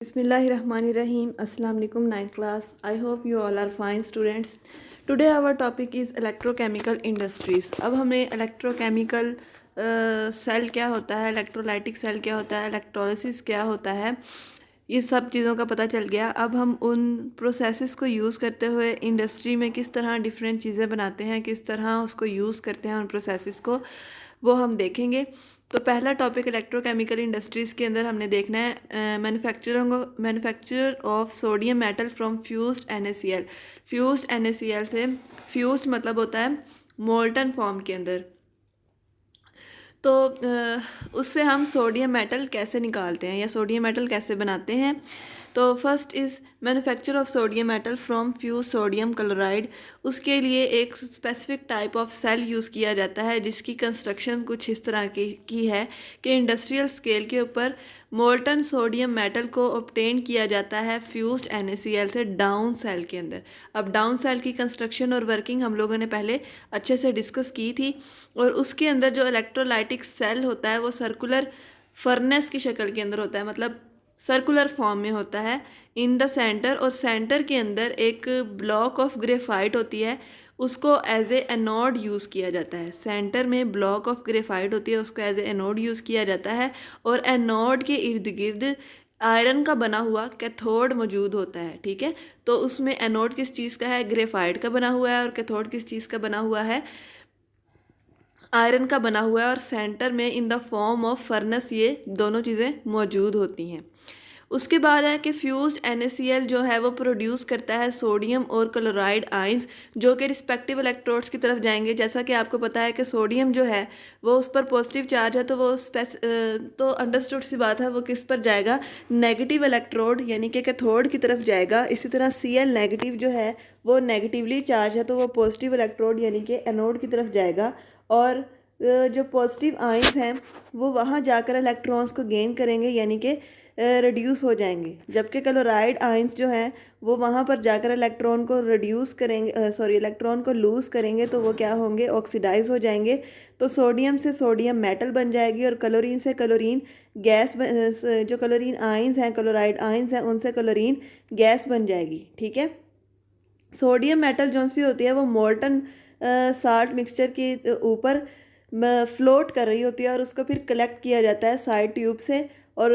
Bismillahirrahmanirrahim. Assalamu alaikum 9th class. I hope you all are fine students. Today our topic is electrochemical industries. अब हमें electrochemical cell क्या होता है, electrolytic cell क्या होता है, इलेक्ट्रोलिसिस क्या होता है, ये सब चीज़ों का पता चल गया। अब हम उन प्रोसेसेस को यूज़ करते हुए इंडस्ट्री में किस तरह डिफरेंट चीज़ें बनाते हैं, किस तरह उसको यूज़ करते हैं उन प्रोसेसेस को, वो हम देखेंगे। तो पहला टॉपिक इलेक्ट्रोकेमिकल इंडस्ट्रीज़ के अंदर हमने देखना है manufacture of sodium metal from fused NaCl। Fused NaCl से, फ्यूज्ड मतलब होता है मोल्टन फॉर्म के अंदर। तो उससे हम सोडियम मेटल कैसे निकालते हैं या सोडियम मेटल कैसे बनाते हैं। तो first is manufacture of sodium metal from fuse sodium chloride. उसके लिए एक specific type of cell use किया जाता है जिसकी कंस्ट्रक्शन कुछ इस तरह की है कि इंडस्ट्रियल स्केल के ऊपर मोल्टन सोडियम मेटल को ऑब्टेन किया जाता है फ्यूज्ड NaCl से डाउन सेल के अंदर। अब डाउन सेल की कंस्ट्रक्शन और वर्किंग हम लोगों ने पहले अच्छे से डिस्कस की थी। और उसके अंदर जो इलेक्ट्रोलाइटिक सेल होता है वो सर्कुलर फर्नेस की शक्ल के अंदर होता है, मतलब सर्कुलर फॉर्म में होता है इन द सेंटर। और सेंटर के अंदर एक ब्लॉक ऑफ ग्रेफाइट होती है, उसको एज ए एनोड यूज़ किया जाता है। सेंटर में ब्लॉक ऑफ ग्रेफाइट होती है, उसको एज ए एनोड यूज़ किया जाता है। और एनोड के इर्द गिर्द आयरन का बना हुआ कैथोड मौजूद होता है। ठीक है, तो उसमें एनोड किस चीज़ का है, ग्रेफाइट का बना हुआ है, और कैथोड किस चीज़ का बना हुआ है, आयरन का बना हुआ है। और सेंटर में in the form of furnace ये दोनों चीज़ें मौजूद होती हैं। उसके बाद है कि फ्यूज्ड NaCl जो है वो प्रोड्यूस करता है सोडियम और क्लोराइड आइंस जो कि रिस्पेक्टिव इलेक्ट्रोड्स की तरफ जाएंगे। जैसा कि आपको पता है कि सोडियम जो है वो उस पर पॉजिटिव चार्ज है, तो वो तो अंडरस्टूड सी बात है वो किस पर जाएगा, नेगेटिव इलेक्ट्रोड यानी कि कैथोड की तरफ जाएगा। इसी तरह Cl नेगेटिव जो है वो नेगेटिवली चार्ज है, तो वो पॉजिटिव इलेक्ट्रोड यानी कि एनोड की तरफ जाएगा। और जो पॉजिटिव आइंस हैं वो वहाँ जाकर इलेक्ट्रॉन्स को गेन करेंगे यानी कि रिड्यूस हो जाएंगे, जबकि क्लोराइड आइंस जो हैं वो वहाँ पर जाकर इलेक्ट्रॉन को रिड्यूस करेंगे, इलेक्ट्रॉन को लूज़ करेंगे, तो वो क्या होंगे, ऑक्सीडाइज हो जाएंगे। तो सोडियम से सोडियम मेटल बन जाएगी और क्लोरीन से क्लोरीन गैस जो क्लोरीन आइंस हैं, क्लोराइड आइंस हैं, उनसे क्लोरीन गैस बन जाएगी। ठीक है, सोडियम मेटल जो सी होती है वो मोल्टन साल्ट मिक्सचर के ऊपर फ्लोट कर रही होती है और उसको फिर कलेक्ट किया जाता है साइड ट्यूब से। और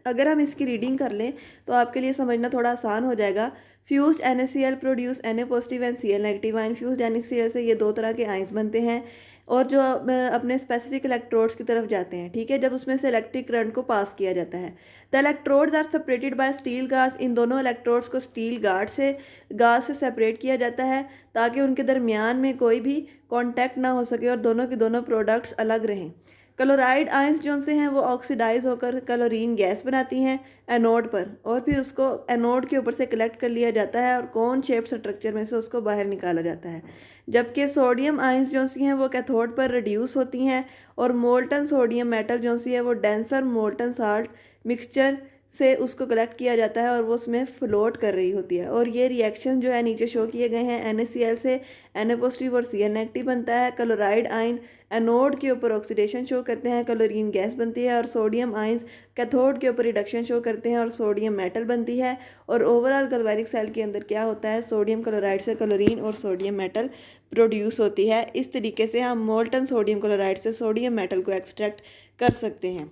अगर हम इसकी रीडिंग कर लें तो आपके लिए समझना थोड़ा आसान हो जाएगा। Fused NaCl produce Na positive and Cl negative ion. Fused NaCl से ये दो तरह के आइंस बनते हैं और जो अपने स्पेसिफिक इलेक्ट्रोड्स की तरफ जाते हैं। ठीक है, जब उसमें से इलेक्ट्रिक करंट को पास किया जाता है। The electrodes are separated by steel gauze. इन दोनों इलेक्ट्रोड्स को स्टील गाज से सेपरेट किया जाता है ताकि उनके दरमियान में कोई भी कॉन्टैक्ट ना हो सके और दोनों के दोनों प्रोडक्ट्स अलग रहें। क्लोराइड आयंस जो से हैं वो ऑक्सीडाइज होकर क्लोरीन गैस बनाती हैं एनोड पर, और फिर उसको एनोड के ऊपर से कलेक्ट कर लिया जाता है और कौन शेप स्ट्रक्चर में से उसको बाहर निकाला जाता है। जबकि सोडियम आयंस जो सी हैं वो कैथोड पर रिड्यूस होती हैं और मोल्टन सोडियम मेटल जो सी है वो डेंसर मोल्टन साल्ट मिक्सचर से उसको कलेक्ट किया जाता है और वो उसमें फ्लोट कर रही होती है। और ये रिएक्शन जो है नीचे शो किए गए हैं। NaCl से Na पॉजिटिव और Cl नेगेटिव बनता है। क्लोराइड आइन एनोड के ऊपर ऑक्सीडेशन शो करते हैं, क्लोरीन गैस बनती है। और सोडियम आइंस कैथोड के ऊपर रिडक्शन शो करते हैं और सोडियम मेटल बनती है। और ओवरऑल क्लोराइड सेल के अंदर क्या होता है, सोडियम क्लोराइड से क्लोरीन और सोडियम मेटल प्रोड्यूस होती है। इस तरीके से हम मोल्टन सोडियम क्लोराइड से सोडियम मेटल को एक्सट्रैक्ट कर सकते हैं।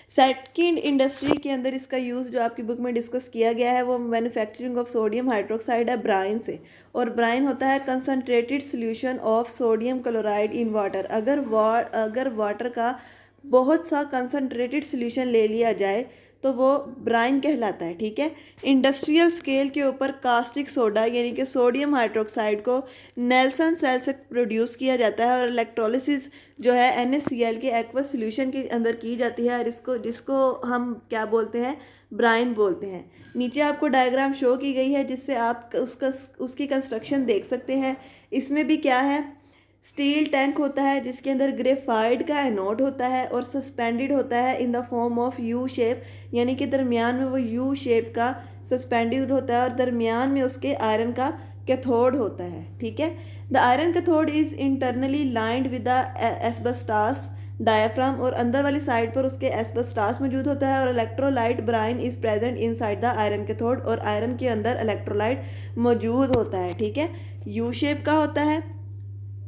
सेकंड इंडस्ट्री के अंदर इसका यूज़ जो आपकी बुक में डिस्कस किया गया है वो मैन्युफैक्चरिंग ऑफ सोडियम हाइड्रोक्साइड है ब्राइन से। और ब्राइन होता है concentrated solution of sodium chloride in water. अगर वाटर का बहुत सा कंसनट्रेटेड सॉल्यूशन ले लिया जाए तो वो ब्राइन कहलाता है। ठीक है, इंडस्ट्रियल स्केल के ऊपर कास्टिक सोडा यानी कि सोडियम हाइड्रोक्साइड को नेल्सन सेल से प्रोड्यूस किया जाता है और इलेक्ट्रोलिसिस जो है NaCl के एक्वस सॉल्यूशन के अंदर की जाती है और जिसको हम क्या बोलते हैं, ब्राइन बोलते हैं। नीचे आपको डायग्राम शो की गई है जिससे आप उसकी कंस्ट्रक्शन देख सकते हैं। इसमें भी क्या है, स्टील टैंक होता है जिसके अंदर ग्रेफाइट का एनोड होता है और सस्पेंडेड होता है in the form of U shape, यानी कि दरमियान में वो यू शेप का सस्पेंडेड होता है और दरमियान में उसके आयरन का कैथोड होता है। ठीक है, the iron cathode is internally lined with the asbestos diaphragm और अंदर वाली साइड पर उसके एस्बेस्टास मौजूद होता है और electrolyte brine is present inside the iron cathode और आयरन के अंदर इलेक्ट्रोलाइट मौजूद होता है। ठीक है, यू शेप का होता है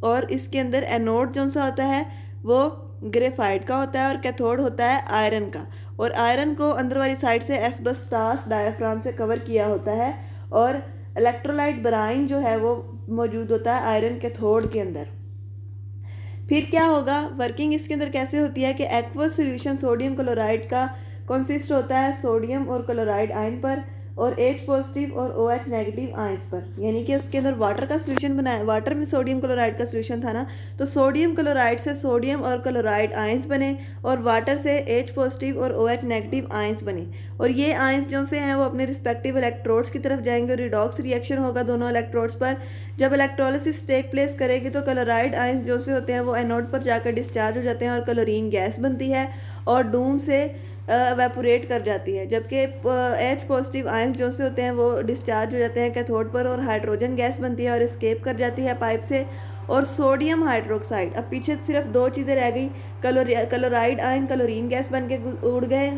और इसके अंदर एनोड जो सा होता है वो ग्रेफाइट का होता है और कैथोड होता है आयरन का, और आयरन को अंदर वाली साइड से एस्बेस्टास डायाफ्राम से कवर किया होता है और इलेक्ट्रोलाइट ब्राइन जो है वो मौजूद होता है आयरन कैथोड के अंदर। फिर क्या होगा, वर्किंग इसके अंदर कैसे होती है कि एक्वस सॉल्यूशन सोडियम क्लोराइड का कंसिस्ट होता है सोडियम और क्लोराइड आयन पर और H पॉजिटिव और OH नेगेटिव आयंस पर, यानी कि उसके अंदर वाटर का सॉल्यूशन बनाया, वाटर में सोडियम क्लोराइड का सॉल्यूशन था ना, तो सोडियम क्लोराइड से सोडियम और क्लोराइड आयंस बने और वाटर से H पॉजिटिव और OH नेगेटिव आयंस बने, और ये आयंस जो से हैं वो अपने रिस्पेक्टिव इलेक्ट्रोड्स की तरफ जाएंगे और रिडॉक्स रिएक्शन होगा दोनों इलेक्ट्रोड्स पर। जब इलेक्ट्रोलिसिस टेक प्लेस करेगी तो क्लोराइड आयंस जो से होते हैं वो एनोड पर जाकर डिस्चार्ज हो जाते हैं और क्लोरीन गैस बनती है और डूम से वेपोरेट कर जाती है, जबकि H पॉजिटिव आयंस जो से होते हैं वो डिस्चार्ज हो जाते हैं कैथोड पर और हाइड्रोजन गैस बनती है और एस्केप कर जाती है पाइप से। और सोडियम हाइड्रोक्साइड, अब पीछे सिर्फ दो चीज़ें रह गई, क्लोराइड आयन क्लोरीन गैस बन के उड़ गए,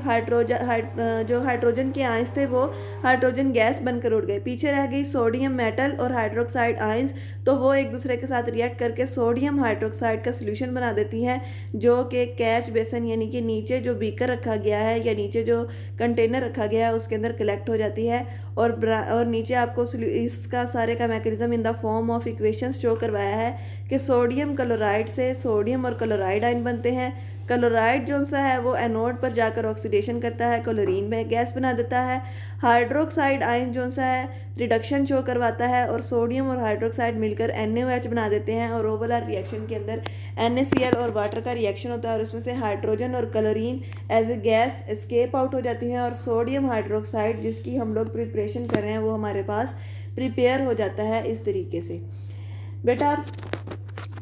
जो हाइड्रोजन के आयंस थे वो हाइड्रोजन गैस बनकर उड़ गए, पीछे रह गई सोडियम मेटल और हाइड्रोक्साइड आयंस, तो वो एक दूसरे के साथ रिएक्ट करके सोडियम हाइड्रोक्साइड का सोल्यूशन बना देती हैं, जो कि कैच बेसन यानी कि नीचे जो बीकर रखा गया है या नीचे जो कंटेनर रखा गया है उसके अंदर कलेक्ट हो जाती है। और नीचे आपको इसका सारे का mechanism in the form of equations show करवाया है कि सोडियम क्लोराइड से सोडियम और क्लोराइड आयन बनते हैं। क्लोराइड जो सा है वो एनोड पर जाकर ऑक्सीडेशन करता है, क्लोरीन में गैस बना देता है। हाइड्रोक्साइड आयन जो सा है रिडक्शन शो करवाता है और सोडियम और हाइड्रोक्साइड मिलकर NaOH बना देते हैं और ओवरऑल रिएक्शन के अंदर NaCl और वाटर का रिएक्शन होता है और उसमें से हाइड्रोजन और chlorine as a gas escape out हो जाती हैं और सोडियम हाइड्रोक्साइड जिसकी हम लोग प्रिपरेशन कर रहे हैं वो हमारे पास प्रिपेयर हो जाता है इस तरीके से। बेटा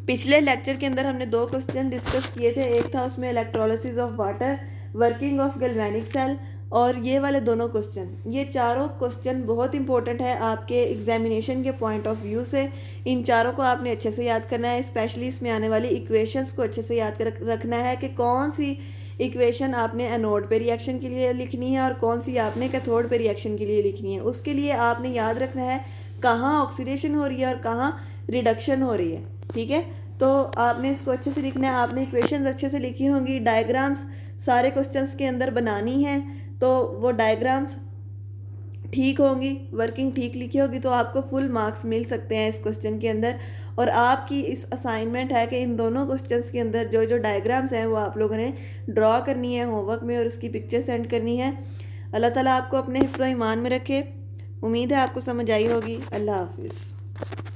पिछले लेक्चर के अंदर हमने दो क्वेश्चन डिस्कस किए थे, एक था उसमें electrolysis of water, working of galvanic cell, और ये वाले दोनों क्वेश्चन, ये चारों क्वेश्चन बहुत इंपॉर्टेंट है आपके एग्जामिनेशन के पॉइंट ऑफ व्यू से। इन चारों को आपने अच्छे से याद करना है, स्पेशली इसमें आने वाली इक्वेशंस को अच्छे से याद कर रखना है कि कौन सी इक्वेशन आपने एनोड पे रिएक्शन के लिए लिखनी है और कौन सी आपने कैथोड पे रिएक्शन के लिए लिखनी है। उसके लिए आपने याद रखना है कहाँ ऑक्सीडेशन हो रही है और कहाँ रिडक्शन हो रही है। ठीक है, तो आपने इसको अच्छे से लिखना है, आपने इक्वेशंस अच्छे से लिखी होंगी, डायग्राम्स सारे क्वेश्चंस के अंदर बनानी है, तो वो डायग्राम्स ठीक होंगी, वर्किंग ठीक लिखी होगी तो आपको फुल मार्क्स मिल सकते हैं इस क्वेश्चन के अंदर। और आपकी इस असाइनमेंट है कि इन दोनों क्वेश्चंस के अंदर जो जो डायग्राम्स हैं वो आप लोगों ने ड्रॉ करनी है होमवर्क में और उसकी पिक्चर सेंड करनी है। अल्लाह ताला आपको अपने हिफ्ज़ व ईमान में रखे। उम्मीद है आपको समझ आई होगी। अल्लाह हाफिज़।